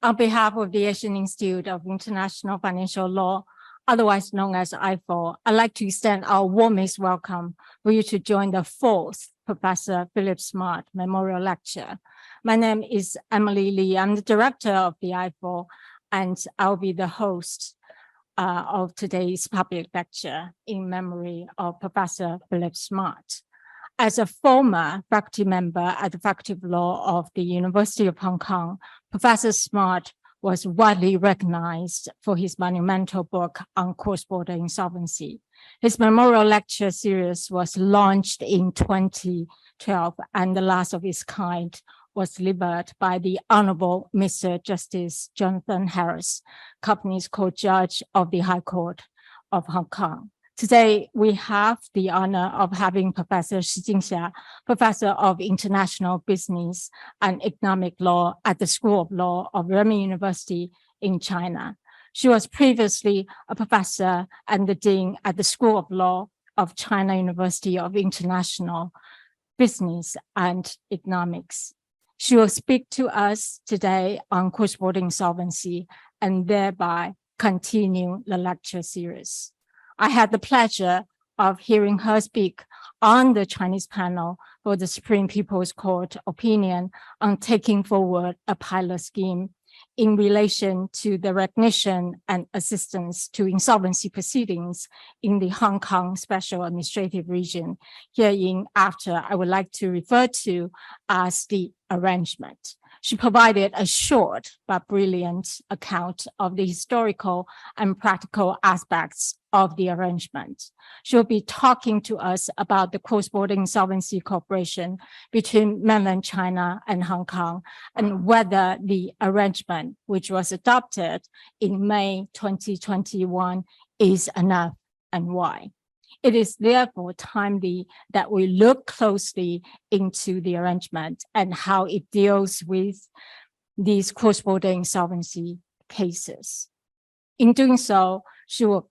On behalf of the Asian Institute of International Financial Law, otherwise known as IFAL, I'd like to extend our warmest welcome for you to join the fourth Professor Philip Smart Memorial Lecture. My name is Emily Lee. I'm the director of the IFAL, and I'll be the host of today's public lecture in memory of Professor Philip Smart. As a former faculty member at the Faculty of Law of the University of Hong Kong, Professor Smart was widely recognized for his monumental book on cross-border insolvency. His memorial lecture series was launched in 2012, and the last of its kind was delivered by the Honorable Mr. Justice Jonathan Harris, Companies Court Judge of the High Court of Hong Kong. Today, we have the honor of having Professor Shi Jingxia, Professor of International Business and Economic Law at the School of Law of Renmin University in China. She was previously a professor and the dean at the School of Law of China University of International Business and Economics. She will speak to us today on cross-border insolvency and thereby continue the lecture series. I had the pleasure of hearing her speak on the Chinese panel for the Supreme People's Court opinion on taking forward a pilot scheme in relation to the recognition and assistance to insolvency proceedings in the Hong Kong Special Administrative Region, hereinafter I would like to refer to as the arrangement. She provided a short but brilliant account of the historical and practical aspects of the arrangement. She'll be talking to us about the cross-border insolvency cooperation between mainland China and Hong Kong, and whether the arrangement, which was adopted in May 2021, is enough and why. It is therefore timely that we look closely into the arrangement and how it deals with these cross-border insolvency cases. In doing so, she will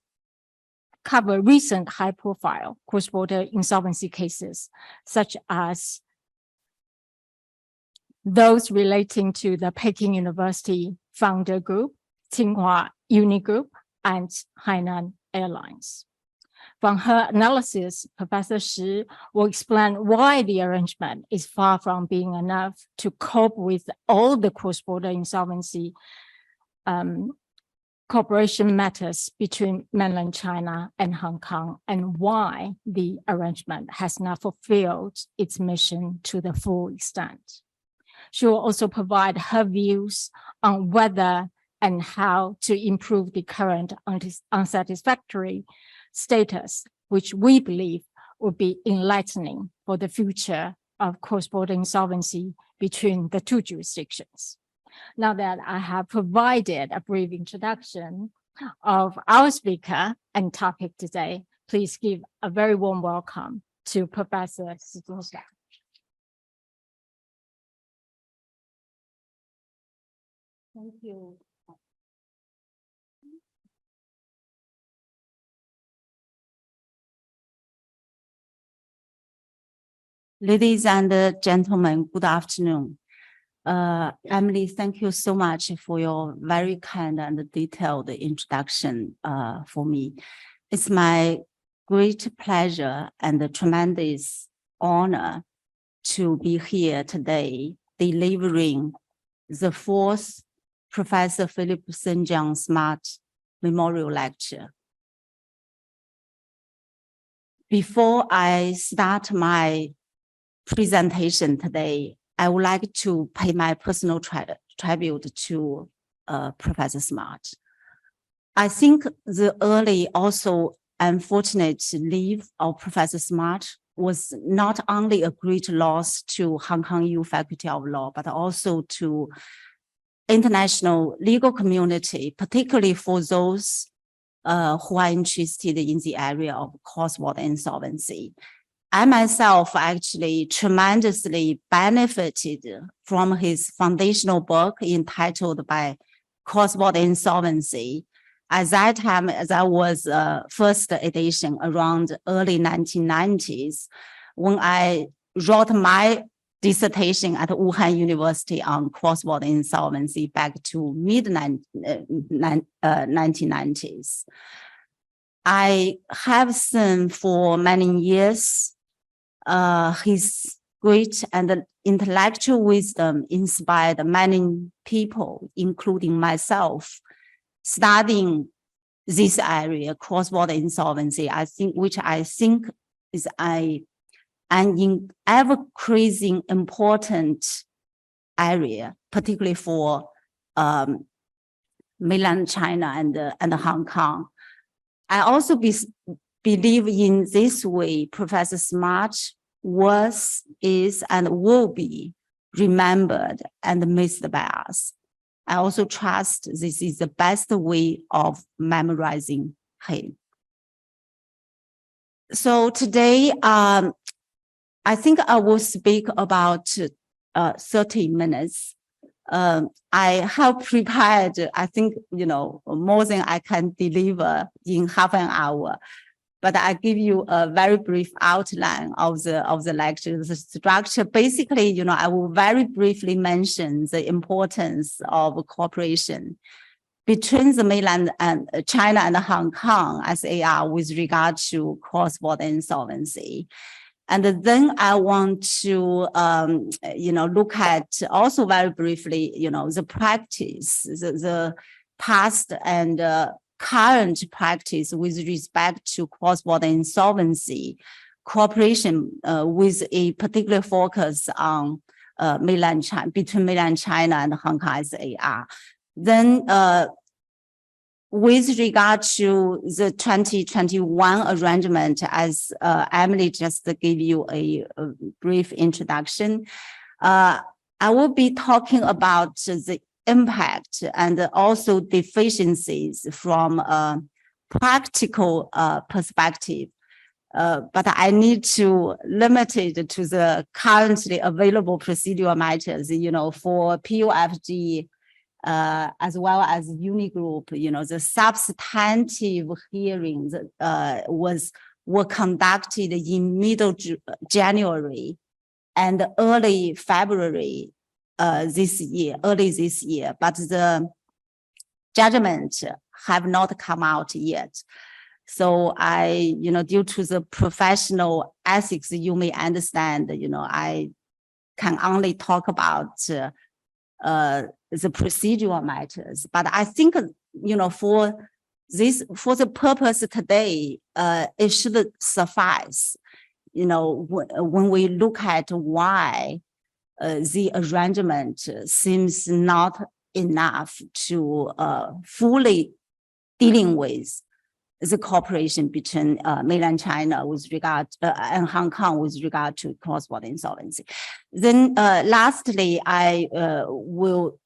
cover recent high-profile cross-border insolvency cases, such as those relating to the Peking University Founder Group, Tsinghua Uni Group, and Hainan Airlines. From her analysis, Professor Shi will explain why the arrangement is far from being enough to cope with all the cross-border insolvency cooperation matters between mainland China and Hong Kong, and why the arrangement has not fulfilled its mission to the full extent. She will also provide her views on whether and how to improve the current unsatisfactory status, which we believe will be enlightening for the future of cross-border insolvency between the two jurisdictions. Now that I have provided a brief introduction of our speaker and topic today, please give a very warm welcome to Professor Shi Jingxia. Thank you. Ladies and gentlemen, good afternoon. Emily, thank you so much for your very kind and detailed introduction for me. It's my great pleasure and a tremendous honor to be here today delivering the fourth Professor Philip Senjiang Smart Memorial Lecture. Before I start my presentation today, I would like to pay my personal tribute to Professor Smart. I think the early, also unfortunate leave of Professor Smart was not only a great loss to Hong Kong U Faculty of Law, but also to international legal community, particularly for those who are interested in the area of cross-border insolvency. I myself actually tremendously benefited from his foundational book entitled by Cross-Border Insolvency. At that time, as I was first edition around early 1990s, when I wrote my dissertation at Wuhan University on cross-border insolvency back to mid-1990s. I have seen for many years his great and intellectual wisdom inspired many people, including myself, studying this area, cross-border insolvency, which I think is an ever-increasing important area, particularly for mainland China and Hong Kong. I also believe in this way, Professor Smart was, is, and will be remembered and missed by us. I also trust this is the best way of memorizing him. So today, I think I will speak about 30 minutes. I have prepared, I think, more than I can deliver in half an hour. But I give you a very brief outline of the lecture, the structure. Basically, I will very briefly mention the importance of cooperation between the mainland and China and Hong Kong as AR with regard to cross-border insolvency. And then I want to, look at also very briefly, the practice, the past and current practice with respect to cross-border insolvency, cooperation with a particular focus on mainland China, between mainland China and Hong Kong as AR. Then with regard to the 2021 arrangement, as Emily just gave you a brief introduction, I will be talking about the impact and also deficiencies from a practical perspective. But I need to limit it to the currently available procedural matters, for POFG, as well as Unigroup, the substantive hearings were conducted in middle January and early February early this year, but the judgment have not come out yet. So I, due to the professional ethics, you may understand, I can only talk about the procedural matters. But I think, for the purpose today, it should suffice, when we look at why the arrangement seems not enough to fully dealing with the cooperation between mainland China with regard and Hong Kong with regard to cross-border insolvency. Then lastly, I will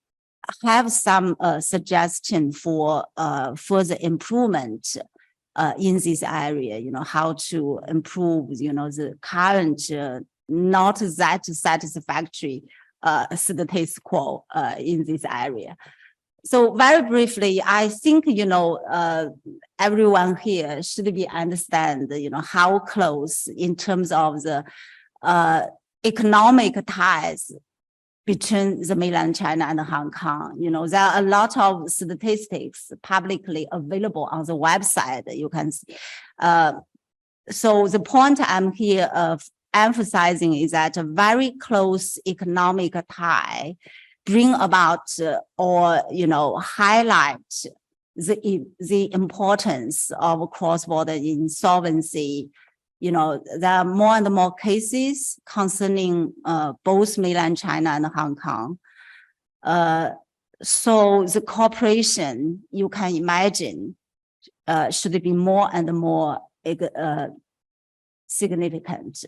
have some suggestion for further improvement in this area, how to improve, the current not that satisfactory status quo in this area. So very briefly, I think, everyone here should be understand, how close in terms of the economic ties between the mainland China and Hong Kong. There are a lot of statistics publicly available on the website, you can see. So the point I'm here of emphasizing is that a very close economic tie bring about or highlight the importance of cross-border insolvency. There are more and more cases concerning both mainland China and Hong Kong. So the cooperation, you can imagine, should be more and more significant.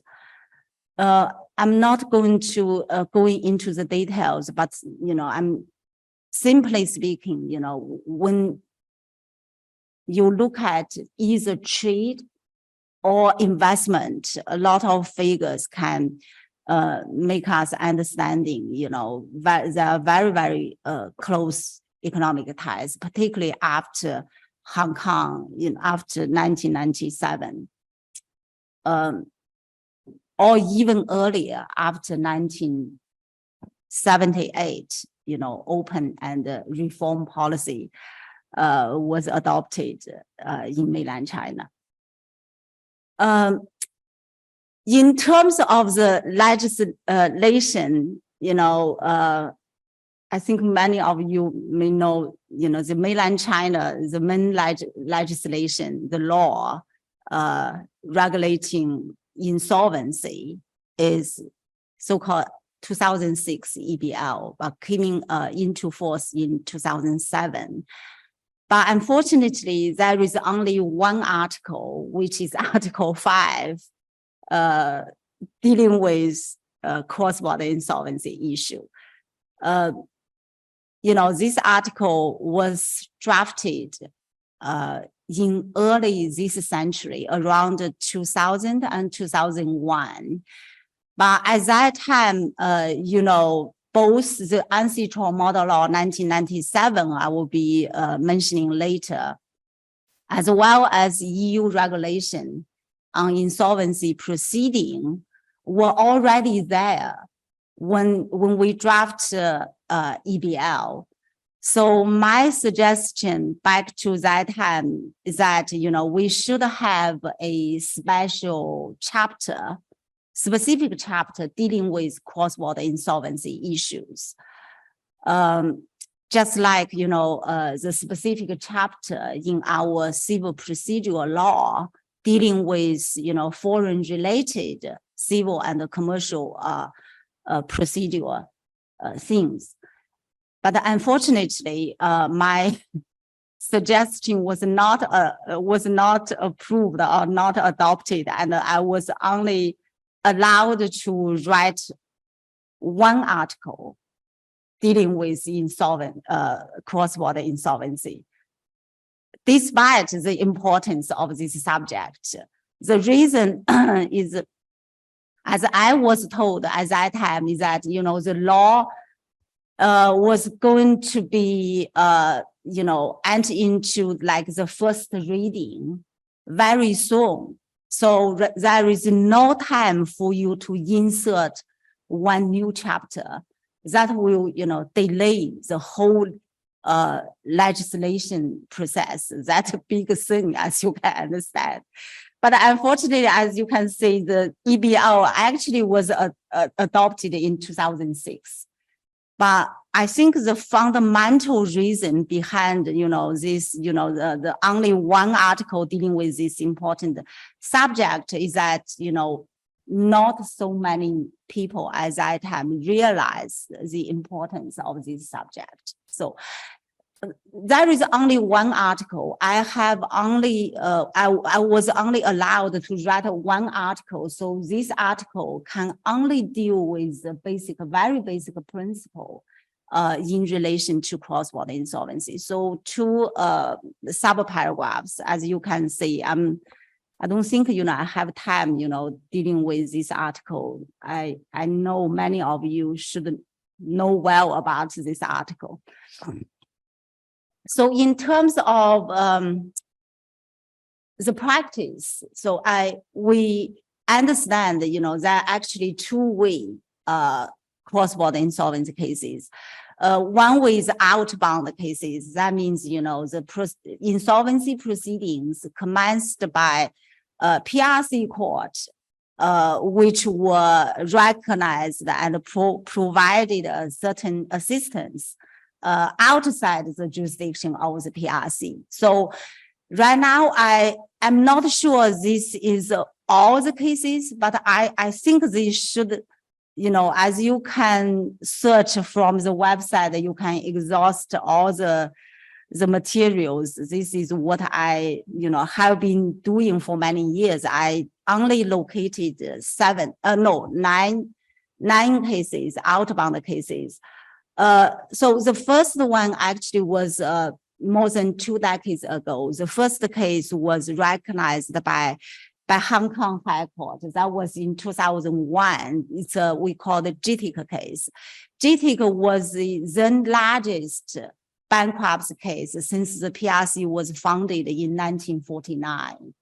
I'm not going to go into the details, but I'm simply speaking, when you look at either trade or investment, a lot of figures can make us understanding, there are very, very close economic ties, particularly after Hong Kong, after 1997. or even earlier after 1978, open and reform policy was adopted in mainland China. In terms of the legislation, I think many of you may know, the mainland China, the main legislation, the law regulating insolvency is so-called 2006 EBL, but came into force in 2007. But unfortunately, there is only one article, which is Article 5, dealing with cross-border insolvency issue. This article was drafted in early this century, around 2000 and 2001. But at that time, both the Ancestral Model Law 1997, I will be mentioning later, as well as EU regulation on insolvency proceeding were already there when we draft EBL. So my suggestion back to that time is that, we should have a special chapter, specific chapter dealing with cross-border insolvency issues. Just like, the specific chapter in our civil procedural law dealing with, foreign related civil and commercial procedural things. But unfortunately, my suggestion was not approved or not adopted, and I was only allowed to write one article dealing with cross-border insolvency. Despite the importance of this subject, the reason is, as I was told at that time, is that, the law was going to be, enter into like the first reading very soon. So there is no time for you to insert one new chapter that will, delay the whole legislation process. That's a big thing, as you can understand. But unfortunately, as you can see, the EBL actually was adopted in 2006. But I think the fundamental reason behind, this, the only one article dealing with this important subject is that, not so many people at that time realized the importance of this subject. So there is only one article. I have only, I was only allowed to write one article. So this article can only deal with the very basic principle in relation to cross-border insolvency. So two sub-paragraphs, as you can see, I don't think, I have time, dealing with this article. I know many of you should know well about this article. So in terms of the practice, so we understand, there are actually two-way cross-border insolvency cases. One way is outbound cases. That means, the insolvency proceedings commenced by PRC court, which were recognized and provided a certain assistance outside the jurisdiction of the PRC. So right now, I am not sure this is all the cases, but I think they should, as you can search from the website, you can exhaust all the materials. This is what I, have been doing for many years. I only located nine cases, outbound cases. So the first one actually was more than 2 decades ago. The first case was recognized by Hong Kong High Court. That was in 2001. It's we call the JITIC case. JITIC was the then largest bankruptcy case since the PRC was founded in 1949.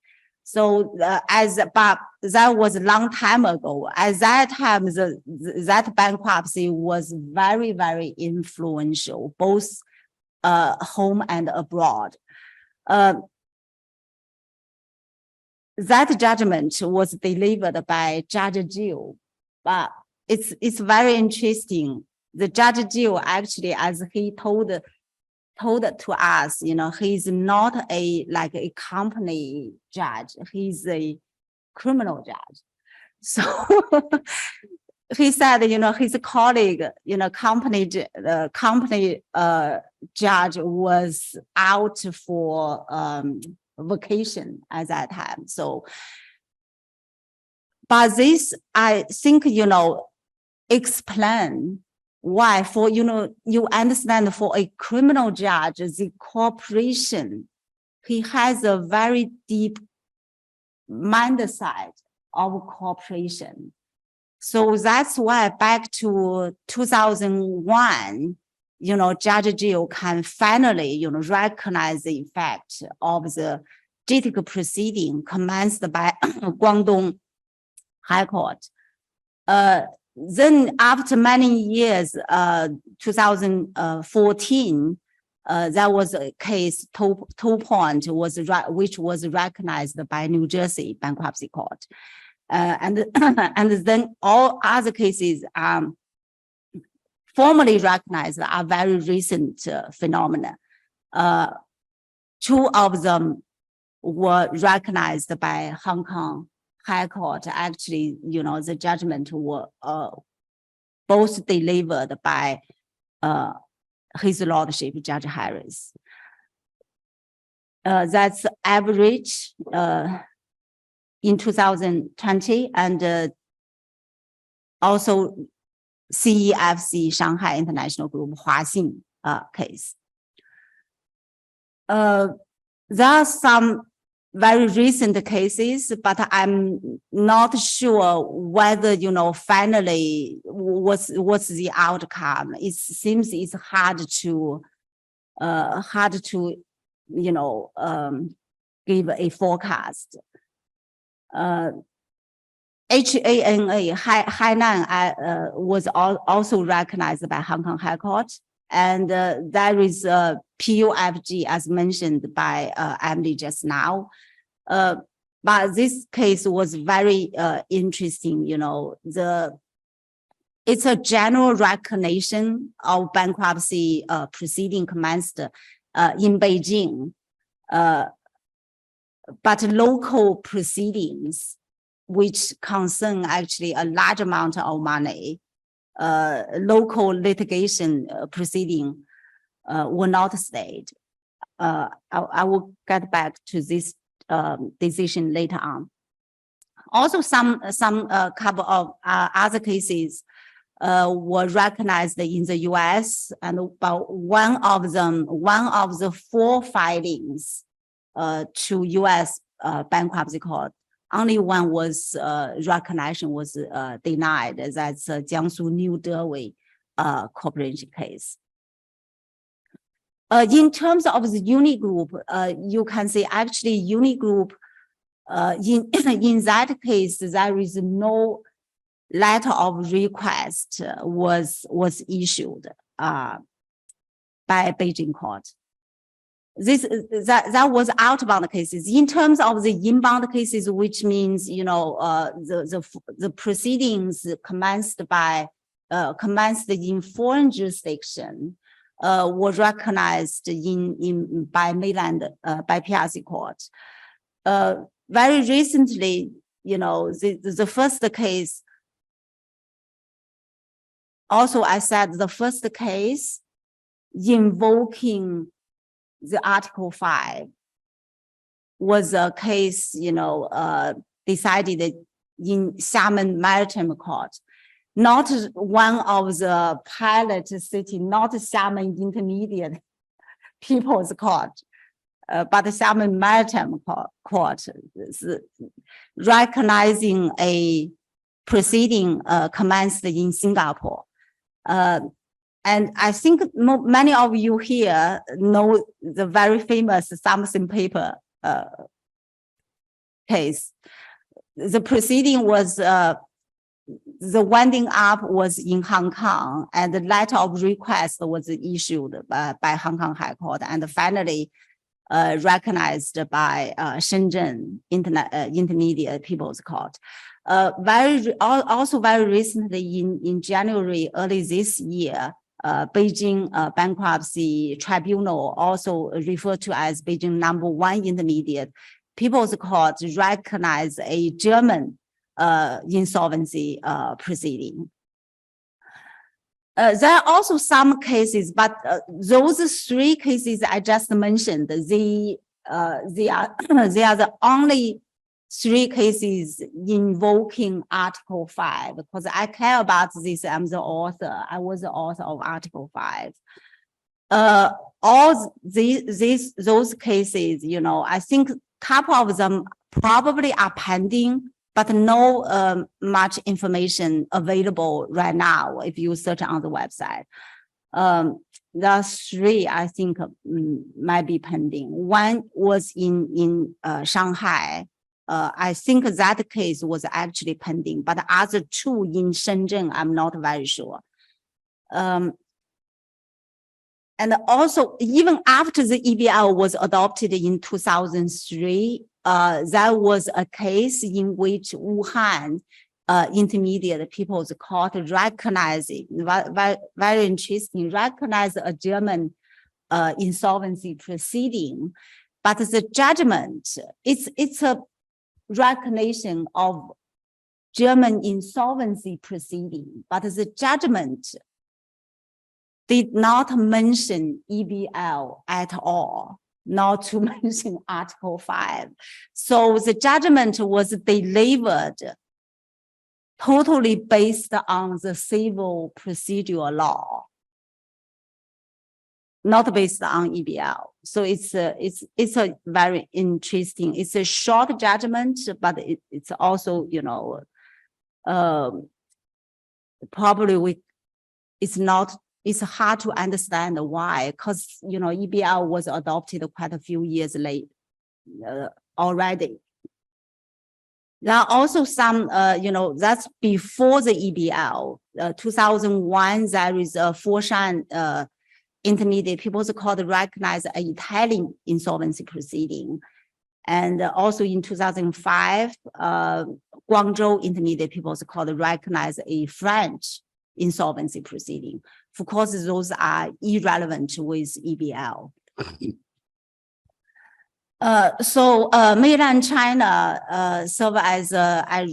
So but that was a long time ago. At that time, that bankruptcy was very, very influential, both home and abroad. That judgment was delivered by Judge Jill, but it's very interesting. The Judge Jill actually, as he told to us, he's not like a company judge, he's a criminal judge. So he said, his colleague, company judge was out for vacation at that time. So, but this, I think, explain why for, you understand, for a criminal judge, the cooperation, he has a very deep mindset of cooperation. So that's why back to 2001, Judge Jill can finally, recognize the effect of the judicial proceeding commenced by Guangdong High Court. Then after many years, 2014, there was a case, Toe Point, which was recognized by New Jersey Bankruptcy Court. And then all other cases formally recognized are very recent phenomena. Two of them were recognized by Hong Kong High Court. Actually, the judgment were both delivered by His Lordship Judge Harris. That's average in 2020, and also CEFC Shanghai International Group Huaxin case. There are some very recent cases, but I'm not sure whether, finally what's the outcome. It seems it's hard to give a forecast. HANA, Hainan was also recognized by Hong Kong High Court. And there is a PUFG, as mentioned by Emily just now. But this case was very interesting. It's a general recognition of bankruptcy proceeding commenced in Beijing. But local proceedings, which concern actually a large amount of money, local litigation proceeding were not stayed. I will get back to this decision later on. Also, some couple of other cases were recognized in the US, and about one of the 4 filings to US bankruptcy court, only one was recognition was denied. That's Jiangsu New Dewey Corporation case. In terms of the Uni Group, you can see actually Uni Group, in that case, there is no letter of request was issued by Beijing court. That was outbound cases. In terms of the inbound cases, which means the proceedings commenced in foreign jurisdiction, was recognized by mainland by PRC court. Very recently, the first case. Also, I said the first case invoking the Article 5 was a case, decided in Xiamen Maritime Court, not one of the pilot city, not Xiamen Intermediate People's Court, but Xiamen Maritime Court, recognizing a proceeding commenced in Singapore. And I think many of you here know the very famous Samson paper case. The proceeding was, the winding up was in Hong Kong, and the letter of request was issued by Hong Kong High Court, and finally recognized by Shenzhen Intermediate People's Court. Also very recently in January, early this year, Beijing Bankruptcy Tribunal, also referred to as Beijing #1 Intermediate People's Court, recognized a German insolvency proceeding. There are also some cases, but those 3 cases I just mentioned, they are the only 3 cases invoking Article 5, because I care about this. I'm the author. I was the author of Article 5. All those cases, you know, I think a couple of them probably are pending, but no much information available right now if you search on the website. The 3, I think, might be pending. One was in Shanghai. I think that case was actually pending, but the other 2 in Shenzhen, I'm not very sure. And also, even after the EBL was adopted in 2003, there was a case in which Wuhan Intermediate People's Court recognized, very interesting, recognized a German insolvency proceeding, but the judgment, it's a recognition of German insolvency proceeding, but the judgment did not mention EBL at all, not to mention Article 5. So the judgment was delivered totally based on the civil procedural law, not based on EBL. So it's a very interesting, it's a short judgment, but it's also, you know, probably it's hard to understand why, because, you know, EBL was adopted quite a few years late already. There are also some, you know, that's before the EBL. 2001, there is a Foshan Intermediate People's Court recognized an Italian insolvency proceeding. And also in 2005, Guangzhou Intermediate People's Court recognized a French insolvency proceeding. Of course, those are irrelevant with EBL. So mainland China serves as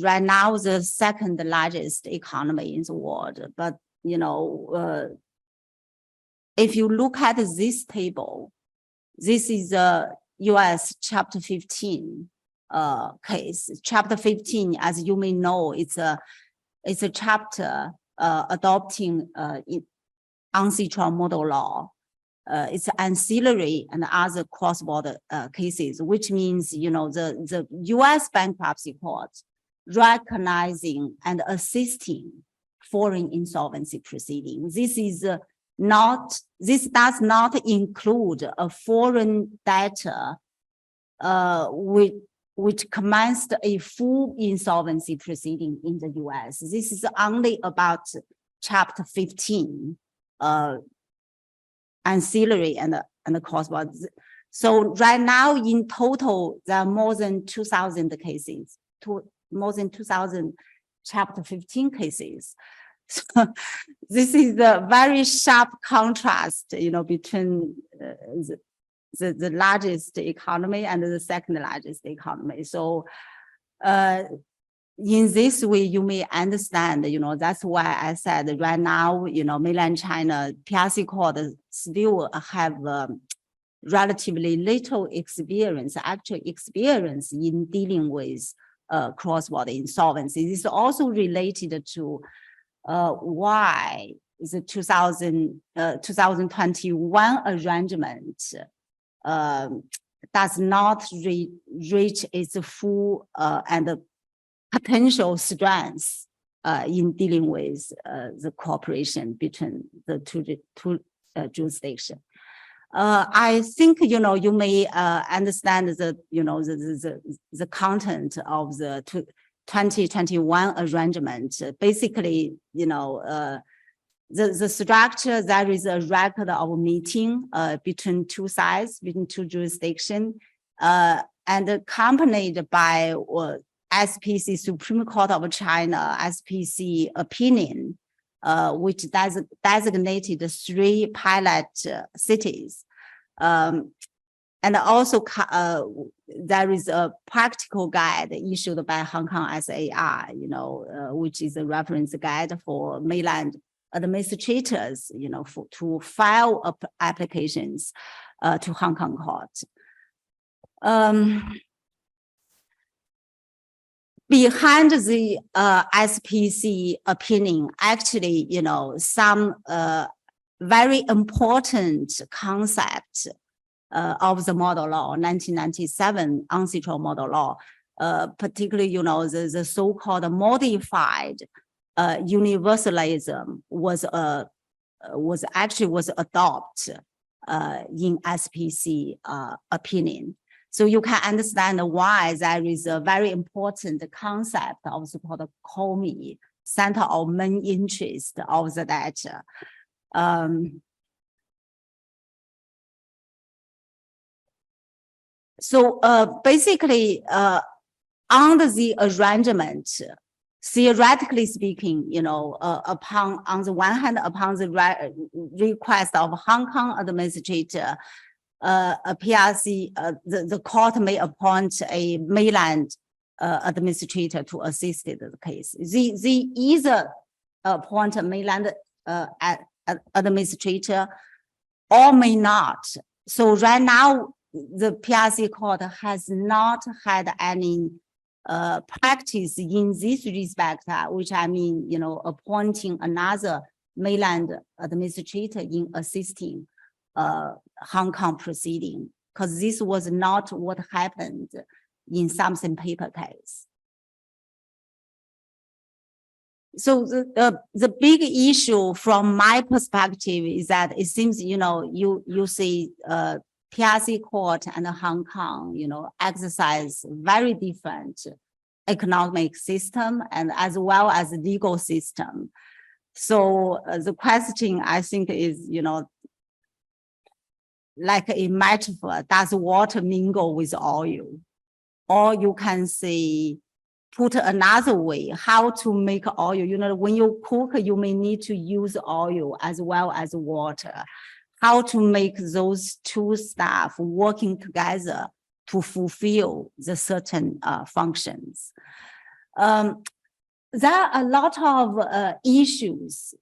right now the 2nd largest economy in the world. But, you know, if you look at this table, this is a US Chapter 15 case. Chapter 15, as you may know, it's a chapter adopting UNCITRAL model law. It's ancillary and other cross-border cases, which means, you know, the US bankruptcy court recognizing and assisting foreign insolvency proceedings. This does not include a foreign debtor which commenced a full insolvency proceeding in the US. This is only about Chapter 15, ancillary and the cross-border. So right now in total, there are more than 2,000 cases, more than 2,000 Chapter 15 cases. So this is a very sharp contrast, you know, between the largest economy and the 2nd largest economy. So in this way, you may understand, you know, that's why I said right now, you know, mainland China, PRC court still have relatively little experience, actual experience in dealing with cross-border insolvency. This is also related to why the 2021 arrangement does not reach its full and potential strengths in dealing with the cooperation between the two jurisdictions. I think, you may understand the content of the 2021 arrangement. Basically, the structure, there is a record of meeting between two sides, between two jurisdictions, and accompanied by SPC, Supreme Court of China, SPC opinion, which designated 3 pilot cities. And also there is a practical guide issued by Hong Kong SAR, which is a reference guide for mainland administrators, to file applications to Hong Kong court. Behind the SPC opinion, actually, some very important concept of the model law, 1997 ancestral model law, particularly, the so-called modified universalism was adopted in SPC opinion. So you can understand why there is a very important concept of so-called COMI, Center of Main Interest of the data. So basically, under the arrangement, theoretically speaking, on the one hand, upon the request of Hong Kong administrator, a PRC, the court may appoint a mainland administrator to assist in the case. They either appoint a mainland administrator or may not. So right now, the PRC court has not had any practice in this respect, which I mean, appointing another mainland administrator in assisting Hong Kong proceeding, because this was not what happened in Samson paper case. So the big issue from my perspective is that it seems, you see PRC court and Hong Kong, exercise very different economic system and as well as legal system. So the question I think is, like a metaphor, does water mingle with oil? Or you can say, put another way, how to make oil. When you cook, you may need to use oil as well as water. How to make those two stuff working together to fulfill the certain functions. There are a lot of issues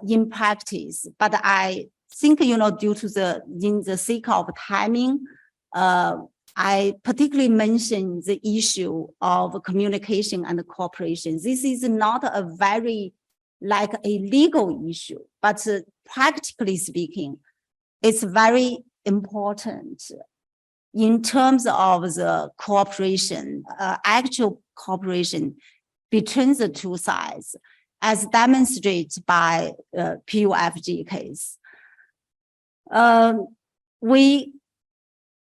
in practice, but I think, due to in the sake of timing, I particularly mentioned the issue of communication and cooperation. This is not a very like a legal issue, but practically speaking, it's very important in terms of the cooperation, actual cooperation between the two sides, as demonstrated by PUFG case. We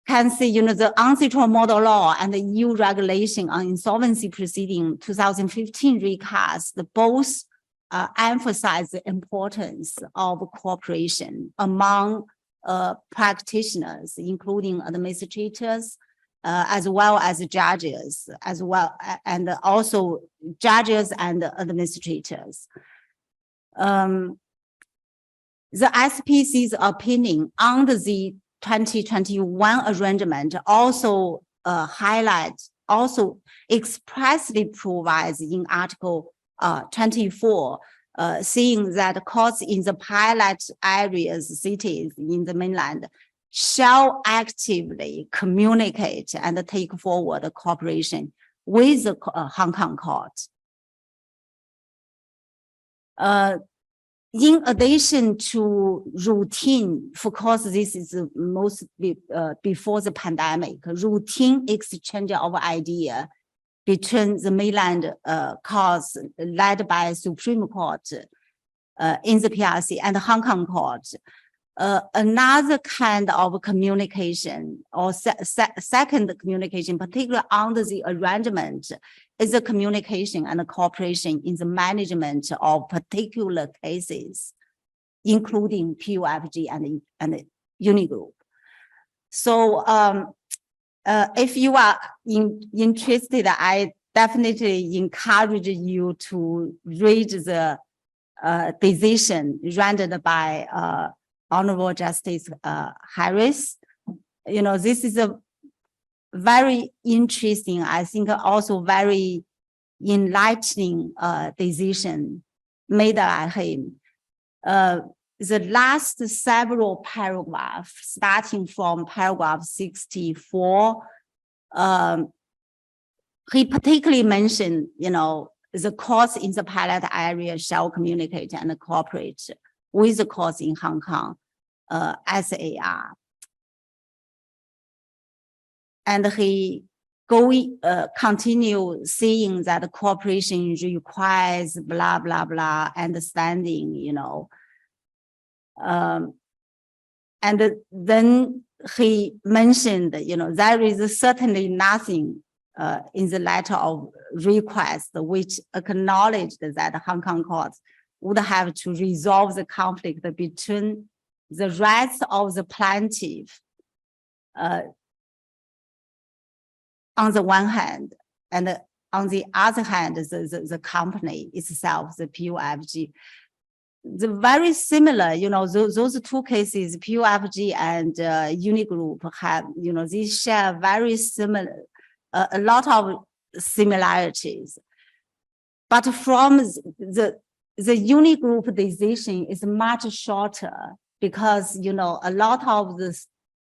can see, the ancestral model law and the EU regulation on insolvency proceeding 2015 recast both emphasize the importance of cooperation among practitioners, including administrators, as well as judges, and also judges and administrators. The SPC's opinion under the 2021 arrangement also also expressly provides in Article 24, saying that courts in the pilot areas, cities in the mainland, shall actively communicate and take forward cooperation with the Hong Kong court. In addition to routine, of course, this is mostly before the pandemic, routine exchange of idea between the mainland courts led by Supreme Court in the PRC and the Hong Kong court. another kind of communication or second communication, particularly under the arrangement, is a communication and a cooperation in the management of particular cases, including PUFG and Unigroup. So if you are interested, I definitely encourage you to read the decision rendered by Honorable Justice Harris. You know, this is a very interesting, I think also very enlightening decision made by him. The last several paragraphs, starting from paragraph 64, he particularly mentioned, you know, the courts in the pilot area shall communicate and cooperate with the courts in Hong Kong, SAR. And he continue saying that cooperation requires blah, blah, blah, understanding, you know. And then he mentioned, you know, there is certainly nothing in the letter of request which acknowledged that the Hong Kong courts would have to resolve the conflict between the rights of the plaintiff on the one hand, and on the other hand, the company itself, the PUFG. The very similar, you know, those two cases, PUFG and Unigroup have, you know, these share very similar, a lot of similarities. But from the Unigroup decision is much shorter because, you know, a lot of the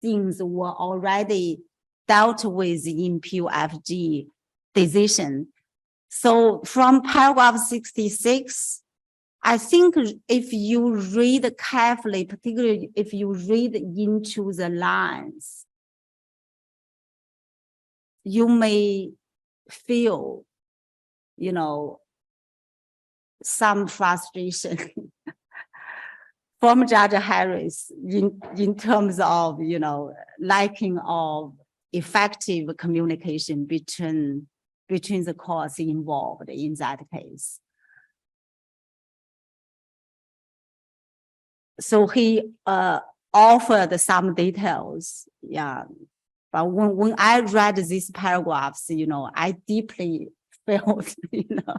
things were already dealt with in PUFG decision. So from paragraph 66, I think if you read carefully, particularly if you read into the lines, you may feel, you know, some frustration from Judge Harris in terms of, you know, lacking of effective communication between the courts involved in that case. So he offered some details, yeah. But when I read these paragraphs, you know, I deeply felt, you know,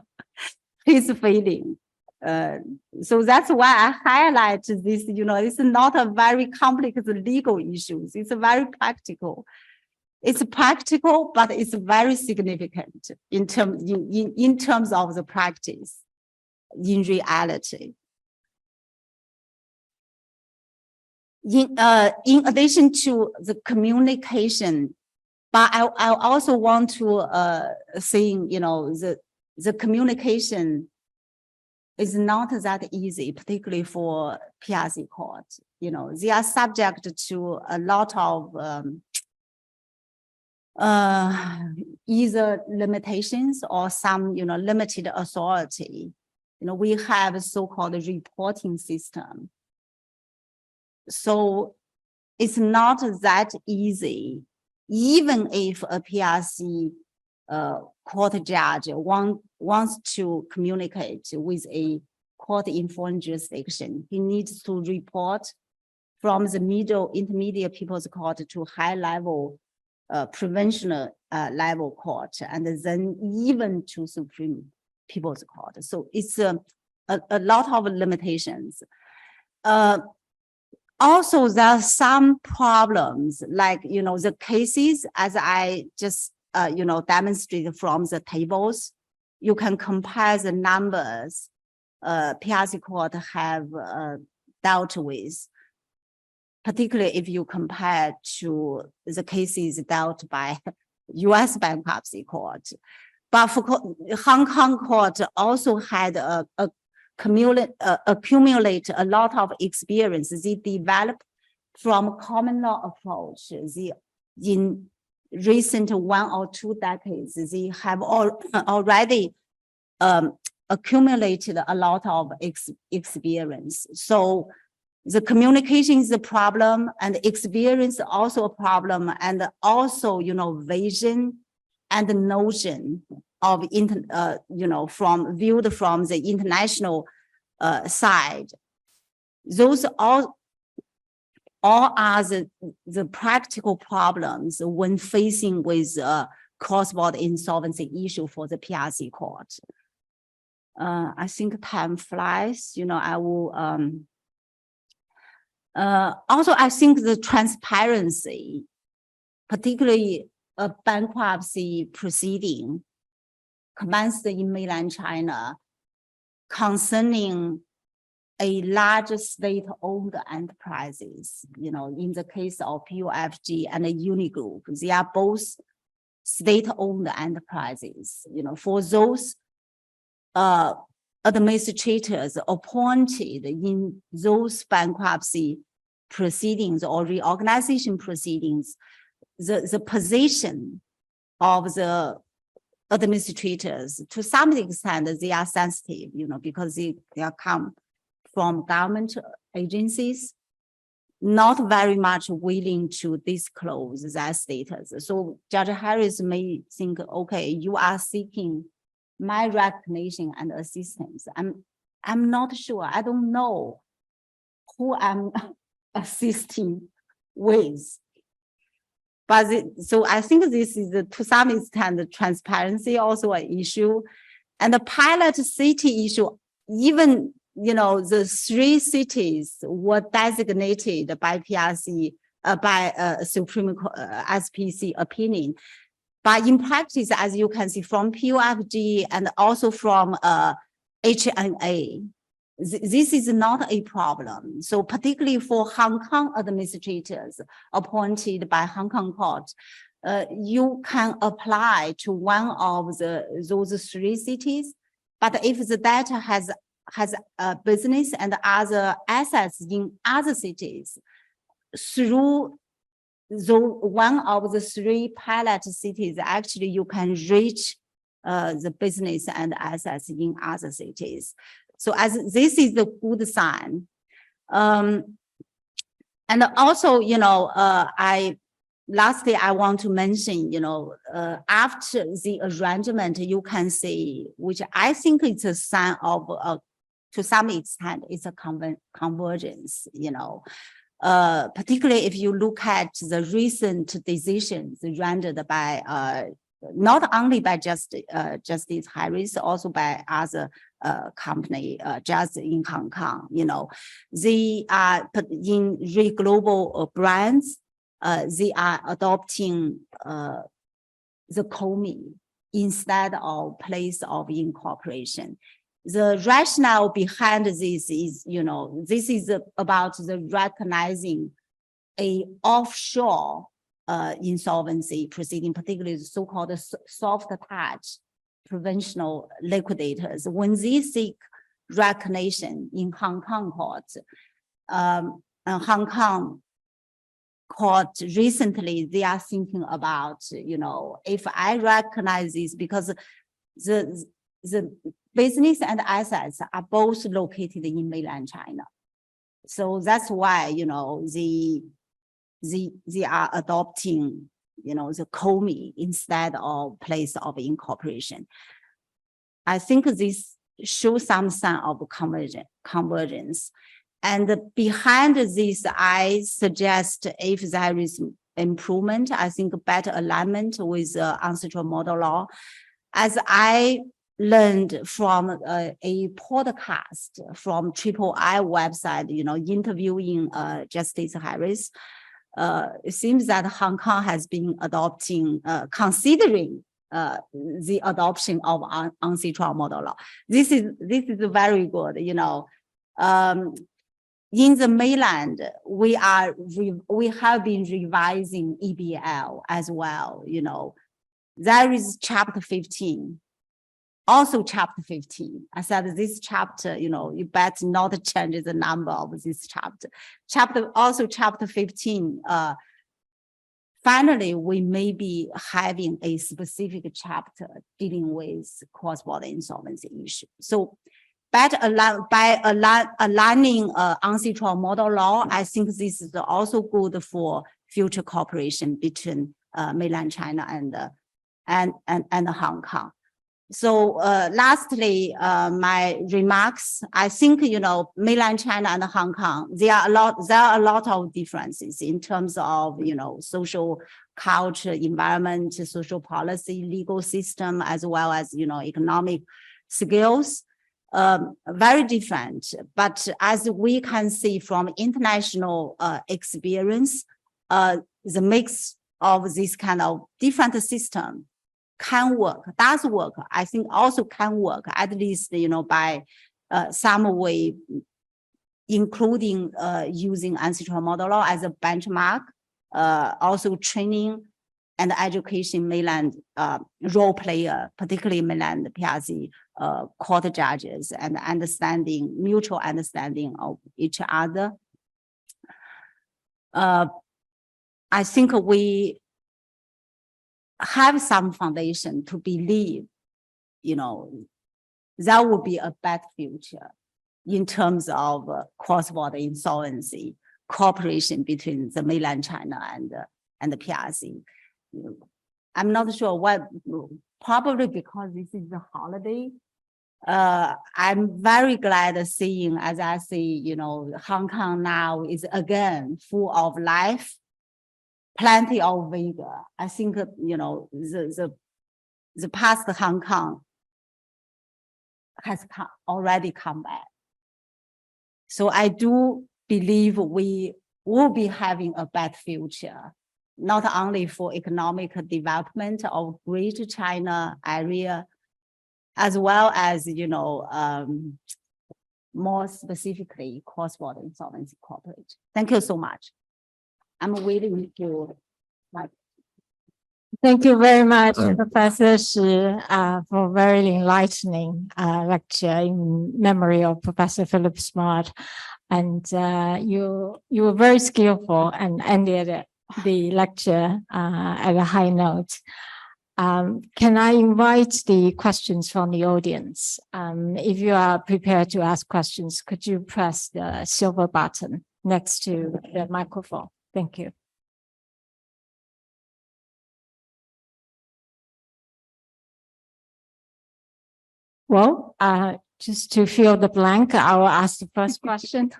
his feeling. So that's why I highlight this, you know, it's not a very complex legal issue. It's a very practical. It's practical, but it's very significant in terms of the practice, in reality. In addition to the communication, but I also want to say, you know, the communication is not that easy, particularly for PRC court. You know, they are subject to a lot of either limitations or some, you know, limited authority. You know, we have a so-called reporting system. So it's not that easy, even if a PRC court judge wants to communicate with a court in foreign jurisdiction. He needs to report from the intermediate people's court to high level provincial level court, and then even to Supreme People's Court. So it's a lot of limitations. Also, there are some problems, like, you know, the cases, as I just, you know, demonstrated from the tables, you can compare the numbers PRC court have dealt with, particularly if you compare to the cases dealt by US bankruptcy court. But for Hong Kong court also had accumulate a lot of experience. They developed from common law approach. In recent 1 or 2 decades, they have already accumulated a lot of experience. So the communication is a problem, and experience also a problem, and also, you know, vision and the notion of you know, viewed from the international side. Those all are the practical problems when facing with cross-border insolvency issue for the PRC court. I think time flies, you know, I will, also, I think the transparency, particularly a bankruptcy proceeding commenced in mainland China concerning a large state-owned enterprises, you know, in the case of PUFG and Unigroup, they are both state-owned enterprises, you know, for those administrators appointed in those bankruptcy proceedings or reorganization proceedings, the position of the administrators, to some extent, they are sensitive, you know, because they come from government agencies, not very much willing to disclose their status. So Judge Harris may think, okay, you are seeking my recognition and assistance. I'm not sure. I don't know who I'm assisting with. But so I think this is to some extent the transparency also an issue, and the pilot city issue. Even, you know, the 3 cities were designated by PRC by Supreme Court SPC opinion. But in practice, as you can see from PUFG and also from HNA, this is not a problem. So particularly for Hong Kong administrators appointed by Hong Kong court, you can apply to one of those 3 cities. But if the debtor has a business and other assets in other cities, through one of the 3 pilot cities, actually you can reach the business and assets in other cities. So as this is a good sign. And also, you know, lastly, I want to mention, you know, after the arrangement, you can see, which I think it's a sign of, to some extent, it's a convergence, you know. Particularly if you look at the recent decisions rendered by not only by Justice Harris, also by other company just in Hong Kong, you know, they are in global brands, they are adopting the COMI instead of place of incorporation. The rationale behind this is, you know, this is about the recognizing a offshore insolvency proceeding, particularly the so-called soft touch provincial liquidators. When they seek recognition in Hong Kong courts, Hong Kong court recently, they are thinking about, you know, if I recognize this, because the business and assets are both located in mainland China. So that's why, you know, they are adopting, you know, the COMI instead of place of incorporation. I think this shows some sign of convergence. And behind this, I suggest if there is improvement, I think better alignment with ancestral model law. As I learned from a podcast from III website, you know, interviewing Justice Harris, it seems that Hong Kong has been adopting, considering the adoption of ancestral model law. This is very good, you know. In the mainland, we have been revising EBL as well, you know. There is chapter 15. Also chapter 15, I said this chapter, you know, you better not change the number of this chapter. Chapter 15, finally, we may be having a specific chapter dealing with cross-border insolvency issue. So by aligning ancestral model law, I think this is also good for future cooperation between mainland China and Hong Kong. So lastly, my remarks, I think, mainland China and Hong Kong, there are a lot of differences in terms of, social culture, environment, social policy, legal system, as well as, economic skills. Very different, but as we can see from international experience, the mix of this kind of different system can work, does work. I think also can work, at least, by some way, including using ancestral model law as a benchmark, also training and education mainland role player, particularly mainland PRC court judges, and mutual understanding of each other. I think we have some foundation to believe, there will be a better future in terms of cross-border insolvency, cooperation between the mainland China and the PRC. I'm not sure what, probably because this is a holiday. I'm very glad seeing, as I see, Hong Kong now is again full of life, plenty of vigor. I think, the past Hong Kong has already come back. So I do believe we will be having a better future, not only for economic development of Greater China area, as well as, more specifically, cross-border insolvency cooperation. Thank you so much. I'm waiting for my. Thank you very much, Professor Shi, for very enlightening lecture in memory of Professor Philip Smart. And you were very skillful and ended the lecture at a high note. Can I invite the questions from the audience? If you are prepared to ask questions, could you press the silver button next to the microphone? Thank you. Well, just to fill the blank, I will ask the first question.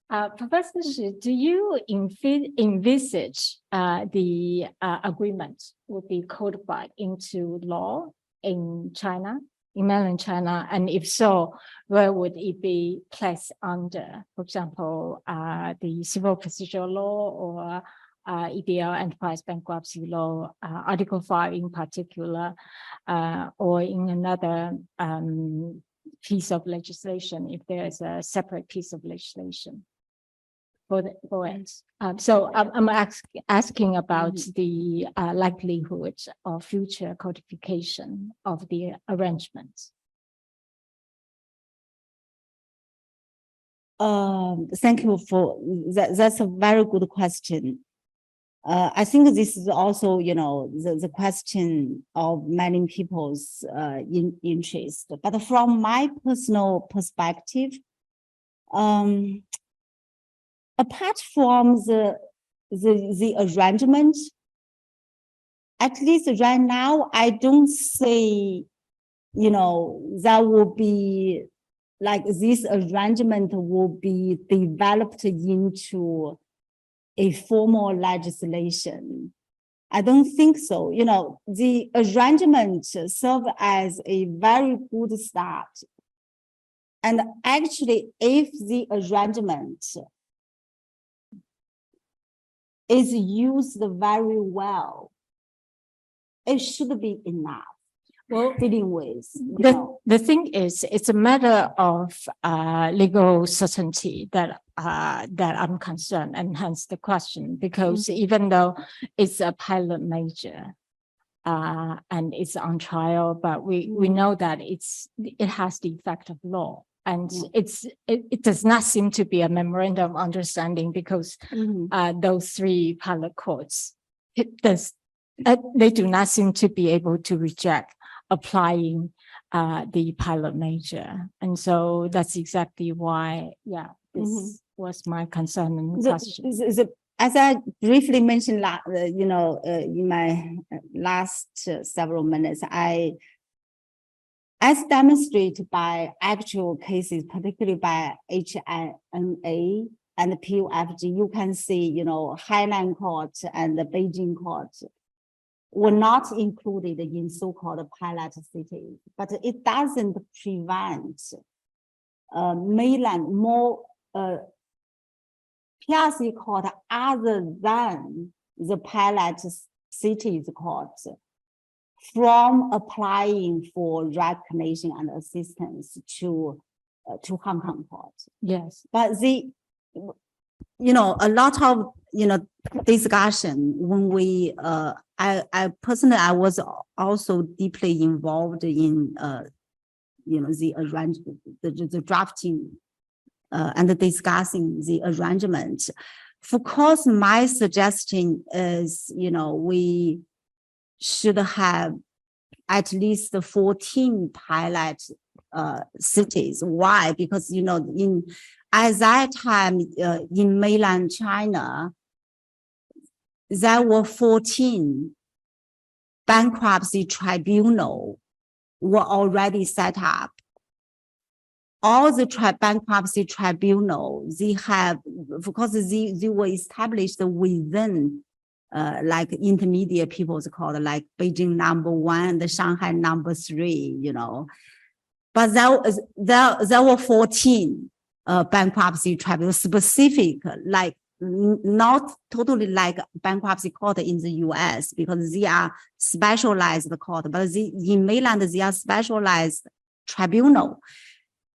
Professor Shi, do you envisage the agreement will be codified into law in China, in mainland China? And if so, where would it be placed under? For example, the civil procedure law or EBL enterprise bankruptcy law, Article 5 in particular, or in another piece of legislation, if there is a separate piece of legislation for it. So I'm asking about the likelihood of future codification of the arrangements. Thank you for that. That's a very good question. I think this is also, the question of many people's interest. But from my personal perspective, apart from the arrangement, at least right now, I don't say, that will be like this arrangement will be developed into a formal legislation. I don't think so. The arrangement serve as a very good start. And actually, if the arrangement is used very well, it should be enough. Well, dealing with the thing is, it's a matter of legal certainty that I'm concerned, and hence the question, because even though it's a pilot measure and it's on trial, but we know that it has the effect of law, and it does not seem to be a memorandum of understanding, because those three pilot courts, they do not seem to be able to reject applying the pilot major. And so that's exactly why, this was my concern and question. As I briefly mentioned, in my last several minutes, as demonstrated by actual cases, particularly by HNA and the PUFG, you can see, Hainan court and the Beijing court were not included in so-called pilot cities, but it doesn't prevent mainland more PRC court other than the pilot cities court from applying for recognition and assistance to Hong Kong court. Yes. But a lot of, discussion when we, I personally, I was also deeply involved in, the arrangement, the drafting and discussing the arrangement. Of course, my suggestion is, we should have at least 14 pilot cities. Why? Because, at that time in mainland China, there were 14 bankruptcy tribunal were already set up. All the bankruptcy tribunal, they have, because they were established within like intermediate people's court, like Beijing #1, the Shanghai #3, But there were 14 bankruptcy tribunals specific, like not totally like bankruptcy court in the US, because they are specialized court, but in mainland, they are specialized tribunal.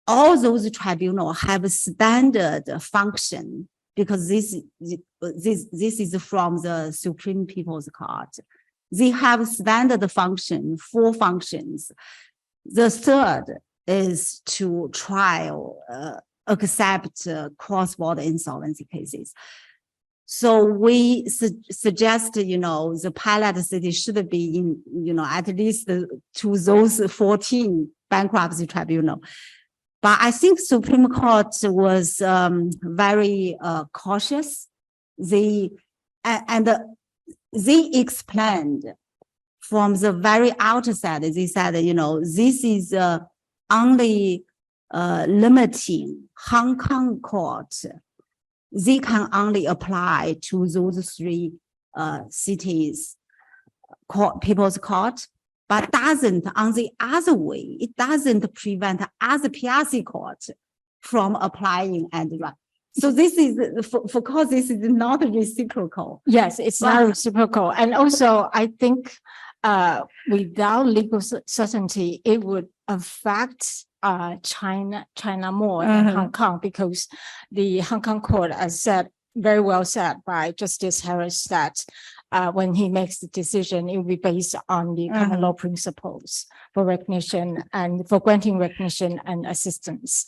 All those tribunals have a standard function, because this is from the Supreme People's Court. They have standard function, 4 functions. The third is to trial, accept cross-border insolvency cases. So we suggest, the pilot city should be in, at least to those 14 bankruptcy tribunal. But I think Supreme Court was very cautious. They explained from the very outset. They said, this is only limiting Hong Kong court. They can only apply to those 3 cities, people's court. But doesn't, on the other way, it doesn't prevent other PRC courts from applying and run. So this is, for course, this is not reciprocal. Yes, it's not reciprocal. And also, I think without legal certainty, it would affect China more than Hong Kong, because the Hong Kong court, as said, very well said by Justice Harris, that when he makes the decision, it will be based on the common law principles for recognition and for granting recognition and assistance,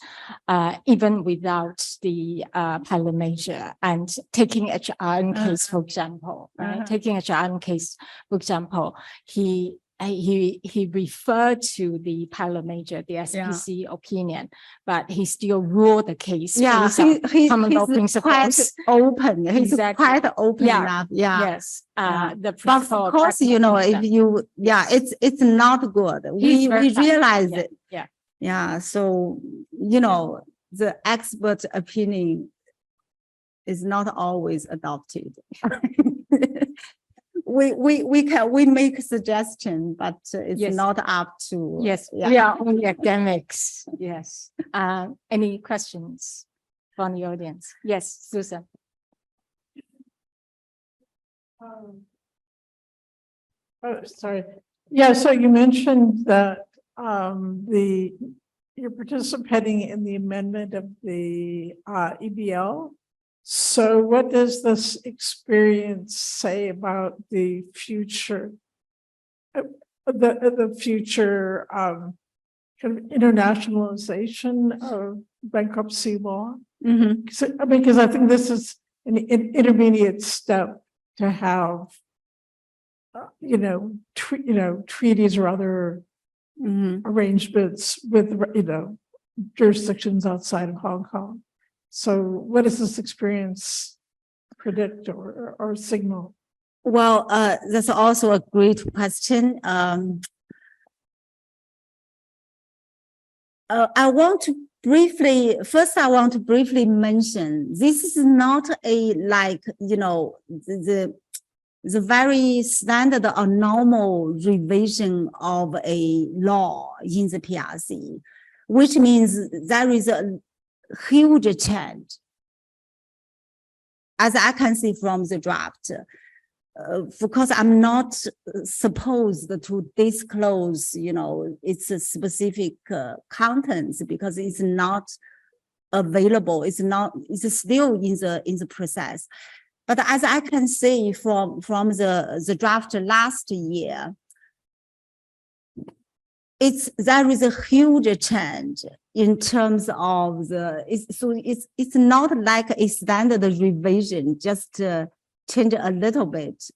even without the pilot major. And taking HRN case, for example, right? Taking HRN case, for example, he referred to the pilot major, the SPC opinion, but he still ruled the case. Yeah, he's quite open. He's Exactly. quite open enough. Yeah. Yes. The But of course, if you, it's not good. We realize it. Yeah. Yeah. So, the expert opinion is not always adopted. We make suggestions, but it's not up to. Yes, we are only academics. Yes. Any questions from the audience? Yes, Susan. Sorry. Yeah, so you mentioned that you're participating in the amendment of the EBL. So what does this experience say about the future, the future kind of internationalization of bankruptcy law? So, because I think this is an intermediate step to have, treaties or other Mhm. arrangements with, jurisdictions outside of Hong Kong. So what does this experience predict or signal? Well, that's also a great question. I want to briefly mention, this is not a the very standard or normal revision of a law in the PRC, which means there is a huge change. As I can see from the draft, of course, I'm not supposed to disclose, its specific contents because it's not available. It's still in the process. But as I can see from the draft last year, there is a huge change in terms of it's not like a standard revision, just change a little bit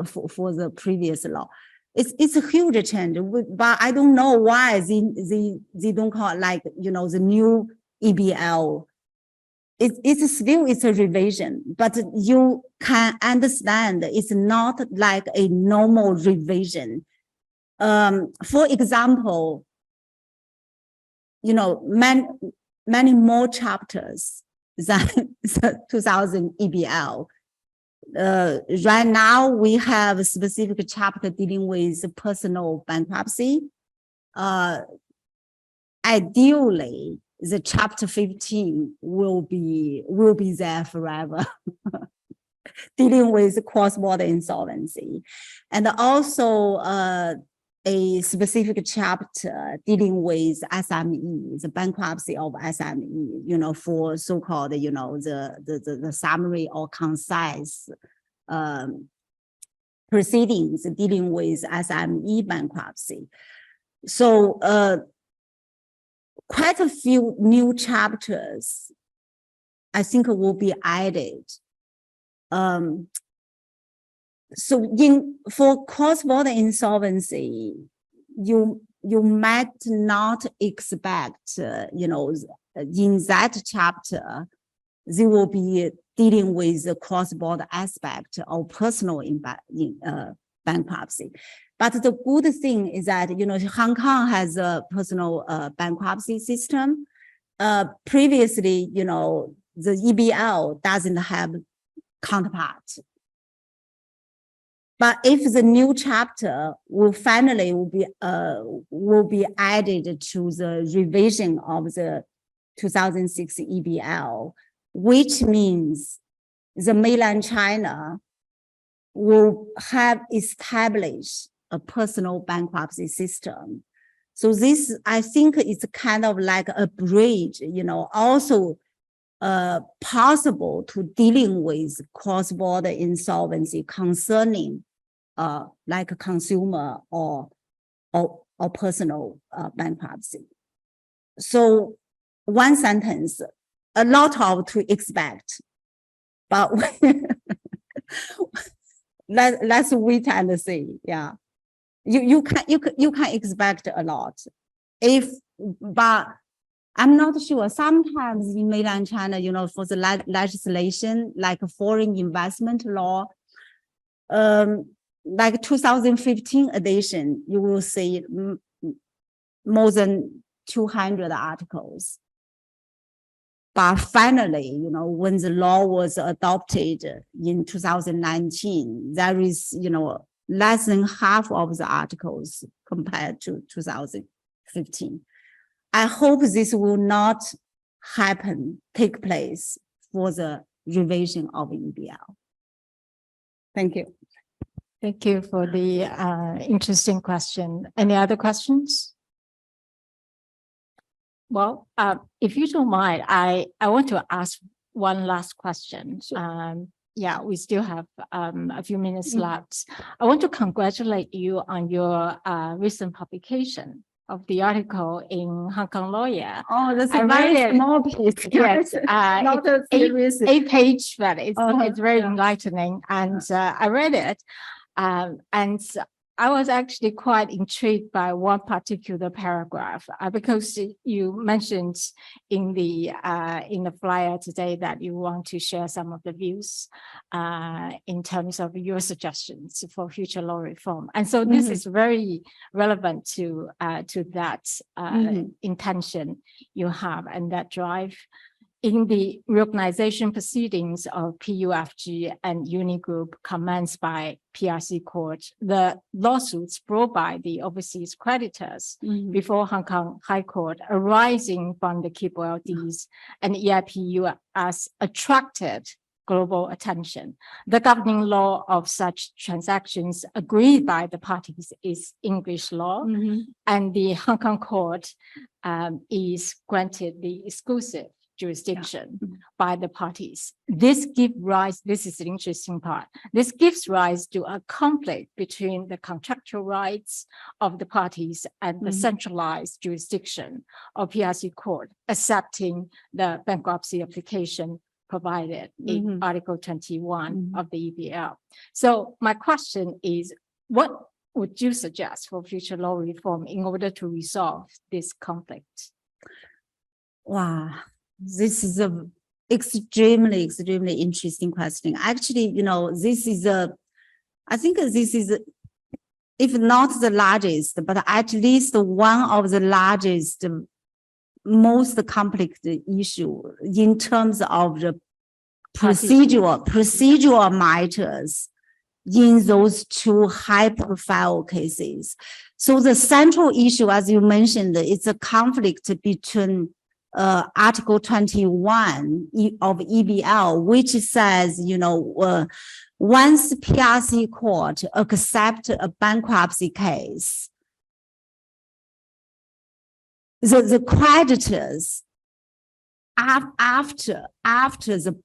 for the previous law. It's a huge change, but I don't know why they don't call it the new EBL. It's a revision, but you can understand it's not like a normal revision. For example, many more chapters than the 2000 EBL. Right now, we have a specific chapter dealing with personal bankruptcy. Ideally, the chapter 15 will be there forever, dealing with cross-border insolvency, and also a specific chapter dealing with SME, the bankruptcy of SME, for so-called, the summary or concise proceedings dealing with SME bankruptcy. So quite a few new chapters, I think, will be added. So for cross-border insolvency, you might not expect, in that chapter, they will be dealing with the cross-border aspect of personal bankruptcy. But the good thing is that, Hong Kong has a personal bankruptcy system. Previously, the EBL doesn't have counterpart. But if the new chapter will be added to the revision of the 2006 EBL, which means the mainland China will have established a personal bankruptcy system. So this, I think, is kind of like a bridge, also possible to dealing with cross-border insolvency concerning like a consumer or personal bankruptcy. So one sentence, a lot of to expect, but let's wait and see. Yeah, you can expect a lot, but I'm not sure. Sometimes in mainland China, for the legislation like a foreign investment law, like 2015 edition, you will see more than 200 articles. But finally, when the law was adopted in 2019, there is, less than half of the articles compared to 2015. I hope this will not take place for the revision of EBL. Thank you. Thank you for the interesting question. Any other questions? Well, if you don't mind, I want to ask one last question. Yeah, we still have a few minutes left. I want to congratulate you on your recent publication of the article in Hong Kong Lawyer. Oh, that's a very small piece. Yes, not a serious. 8-page, but it's very enlightening. And I read it. And I was actually quite intrigued by one particular paragraph because you mentioned in the flyer today that you want to share some of the views in terms of your suggestions for future law reform, and so this is very relevant to that intention you have and that drive. In the reorganization proceedings of PUFG and Unigroup commenced by PRC Court, the lawsuits brought by the overseas creditors before Hong Kong High Court arising from the KPLDs and EIPU as attracted global attention. The governing law of such transactions agreed by the parties is English law, and the Hong Kong court is granted the exclusive jurisdiction by the parties. This is the interesting part. This gives rise to a conflict between the contractual rights of the parties and the centralized jurisdiction of PRC court, accepting the bankruptcy application provided in Article 21 of the EBL. So my question is, what would you suggest for future law reform in order to resolve this conflict? Wow. This is a extremely interesting question. Actually, I think this is, if not the largest, but at least one of the largest, most complex issue in terms of the procedural matters in those two high-profile cases. So the central issue, as you mentioned, it's a conflict between Article 21 of EBL, which says, once PRC court accept a bankruptcy case, the creditors after the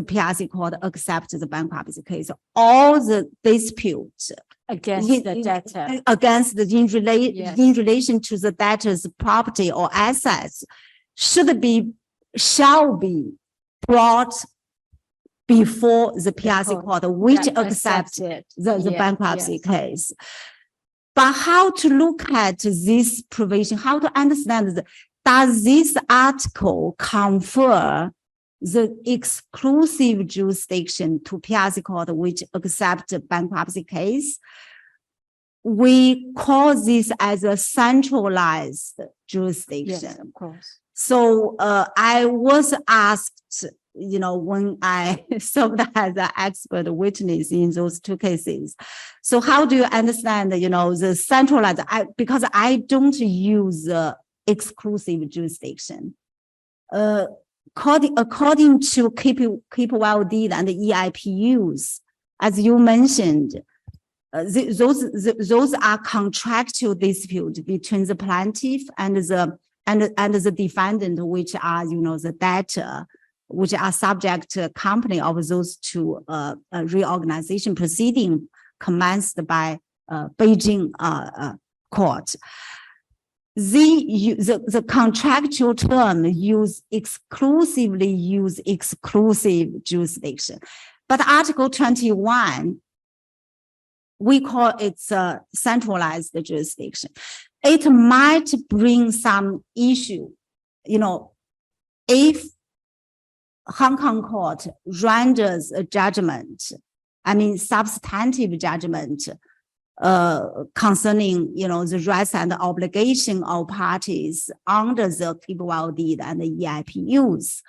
PRC court accepts the bankruptcy case, all the disputes Against the debtor. In relation to the debtor's property or assets shall be brought before the PRC court, which accepts the bankruptcy case. But how to look at this provision, how to understand does this article confer the exclusive jurisdiction to PRC court, which accept the bankruptcy case? We call this as a centralized jurisdiction. Yes, of course. So I was asked, when I served as an expert witness in those two cases. So how do you understand, the centralized, because I don't use exclusive jurisdiction. According to KPLD and the EIPUs, as you mentioned, those are contractual disputes between the plaintiff and the defendant, which are, the debtor, which are subject to company of those two reorganization proceeding commenced by Beijing court. The contractual term exclusively use exclusive jurisdiction, but Article 21, we call it a centralized jurisdiction. It might bring some issue, if Hong Kong court renders a judgment, substantive judgment, concerning, the rights and obligation of parties under the KPLD and the EIPUs.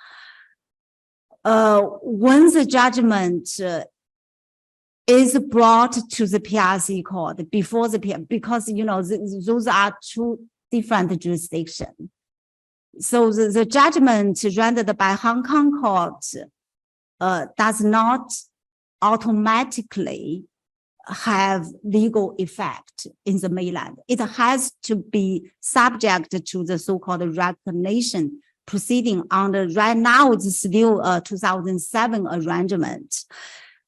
When the judgment is brought to the PRC court before because, those are two different jurisdictions. So the judgment rendered by Hong Kong court does not automatically have legal effect in the mainland. It has to be subject to the so-called recognition proceeding under, right now it's still a 2007 arrangement.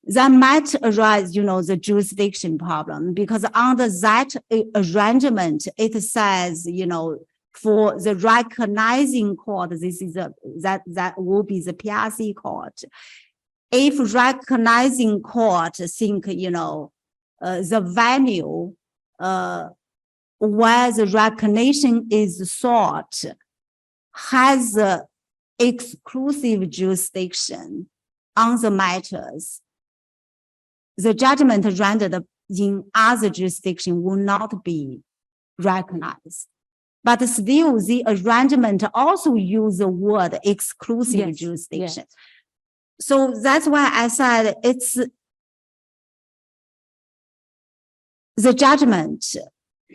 That might arise, the jurisdiction problem, because under that arrangement, it says, for the recognizing court, this is that will be the PRC court. If recognizing court think, the value where the recognition is sought has exclusive jurisdiction on the matters, the judgment rendered in other jurisdiction will not be recognized. But still, the arrangement also use the word exclusive Yes, jurisdiction. yes. So that's why I said it's the judgment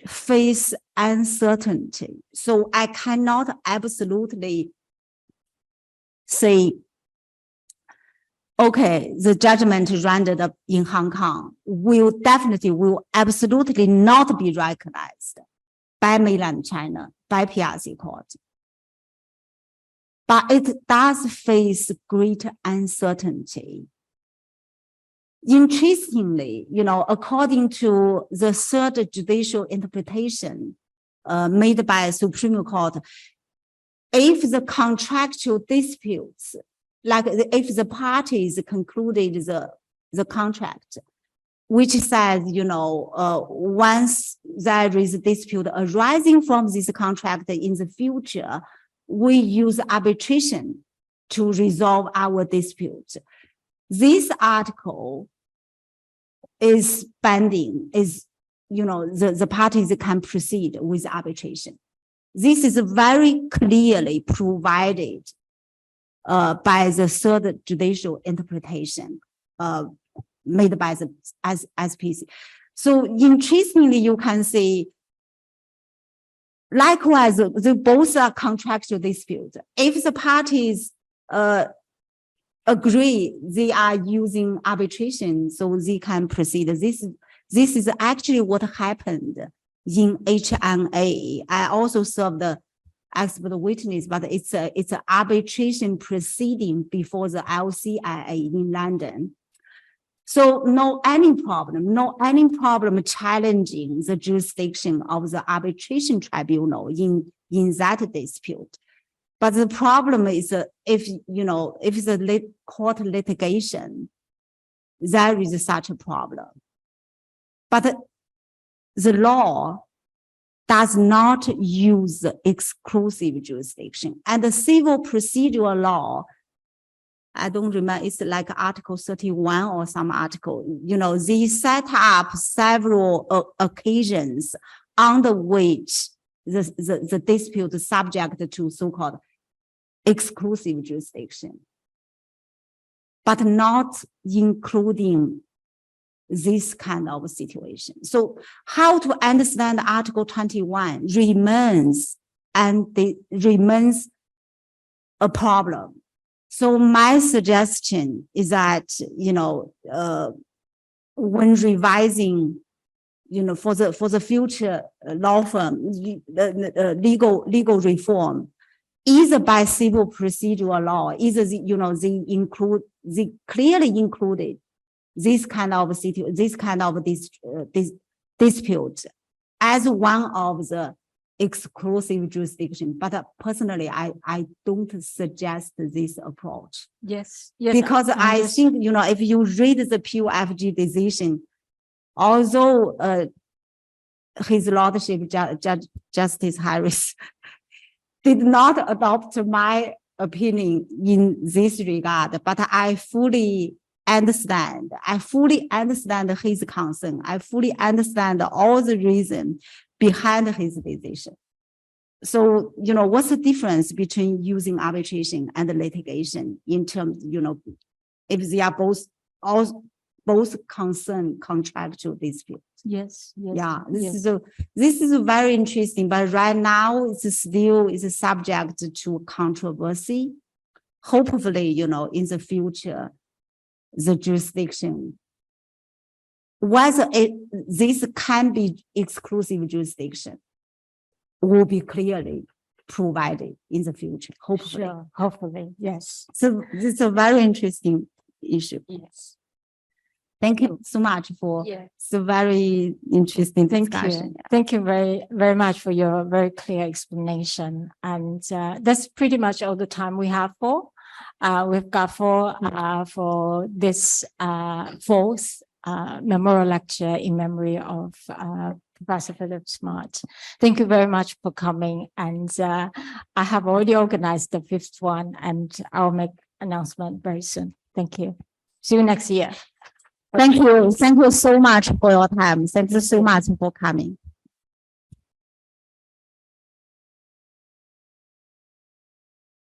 face uncertainty. So I cannot absolutely say, okay, the judgment rendered in Hong Kong will absolutely not be recognized by mainland China, by PRC court. But it does face great uncertainty. Interestingly, according to the third judicial interpretation made by Supreme Court, if the contractual disputes, like if the parties concluded the contract, which says, once there is a dispute arising from this contract in the future, we use arbitration to resolve our dispute. This article is binding, the parties can proceed with arbitration. This is very clearly provided by the third judicial interpretation made by the SPC. So interestingly, you can see, likewise, both are contractual disputes. If the parties agree they are using arbitration, so they can proceed. This is actually what happened in HNA. I also served the expert witness, but it's an arbitration proceeding before the LCIA in London. So no any problem challenging the jurisdiction of the arbitration tribunal in that dispute. But the problem is if the court litigation, there is such a problem. But the law does not use exclusive jurisdiction. And the civil procedural law, I don't remember, it's like Article 31 or some article, they set up several occasions under which the dispute is subject to so-called exclusive jurisdiction, but not including this kind of situation. So how to understand Article 21 remains a problem. So my suggestion is that, when revising, for the future law firm, legal reform, either by civil procedural law, either they clearly included this kind of dispute as one of the exclusive jurisdiction. But personally, I don't suggest this approach. Yes, yes. Because I think, if you read the PUFG decision, although His Lordship Justice Harris did not adopt my opinion in this regard, but I fully understand his concern. I fully understand all the reason behind his decision. So, what's the difference between using arbitration and litigation in terms, if they are both concern contractual disputes? Yes, yes. Yeah, yes. this is very interesting, but right now it's still subject to controversy. Hopefully, in the future, the jurisdiction, whether this can be exclusive jurisdiction, will be clearly provided in the future. Hopefully, Sure, hopefully, yes. so it's a very interesting issue. Yes. Thank you so much for Yeah. the very interesting Thank discussion. you. Thank you very, very much for your very clear explanation. And that's pretty much all the time we have for. We've got for this fourth memorial lecture in memory of Professor Philip Smart. Thank you very much for coming. And I have already organized the 5th one, and I'll make announcement very soon. Thank you. See you next year. Thank you. Thank you so much for your time. Thank you so much for coming.